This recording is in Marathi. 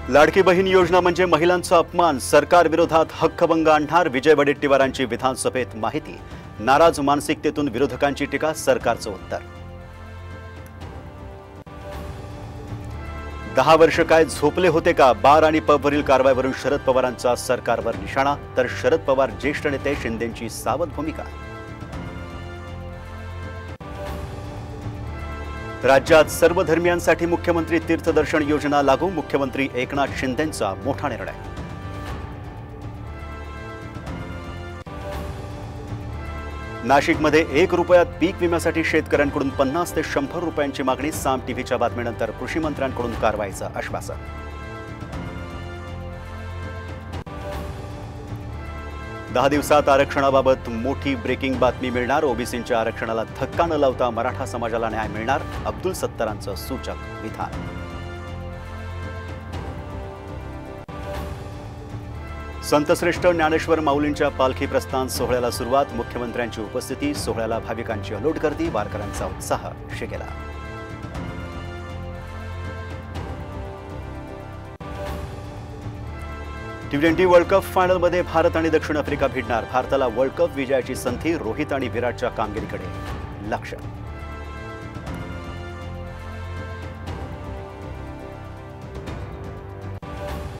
लाडकी बहीण योजना म्हणजे महिलांचा अपमान, सरकार विरोधात हक्कभंग आणणार, विजय वडेट्टीवारांची विधानसभेत माहिती. नाराज मानसिकतेतून विरोधकांची टीका, सरकारचं उत्तर. 10 वर्ष काय झोपले होते का? बार आणि पबवरील कारवाईवरून शरद पवारांचा सरकारवर निशाणा, तर शरद पवार ज्येष्ठ नेते शिंदेंची सावध भूमिका. राज्यात सर्व धर्मियांसाठी मुख्यमंत्री तीर्थदर्शन योजना लागू, मुख्यमंत्री एकनाथ शिंदेंचा मोठा निर्णय. नाशिकमध्ये 1 रुपयात पीक विम्यासाठी शेतकऱ्यांकडून 50 ते 100 रुपयांची मागणी, साम टीव्हीच्या बातमीनंतर कृषी मंत्र्यांकडून कारवाईचं आश्वासन. दहा दिवसात आरक्षणाबाबत मोठी ब्रेकिंग बातमी मिळणार, ओबीसींच्या आरक्षणाला धक्का न लावता मराठा समाजाला न्याय मिळणार, अब्दुल सत्तारांचं सूचक विधान. संतश्रेष्ठ ज्ञानेश्वर माऊलींच्या पालखी प्रस्थान सोहळ्याला सुरुवात, मुख्यमंत्र्यांची उपस्थिती, सोहळ्याला भाविकांची अलोट गर्दी, वारकऱ्यांचा उत्साह शिगेला. T20 वर्ल्ड कप फायनलमध्ये भारत आणि दक्षिण आफ्रिका भिडणार, भारताला वर्ल्ड कप विजयाची संधी, रोहित आणि विराटच्या कामगिरीकडे लक्ष.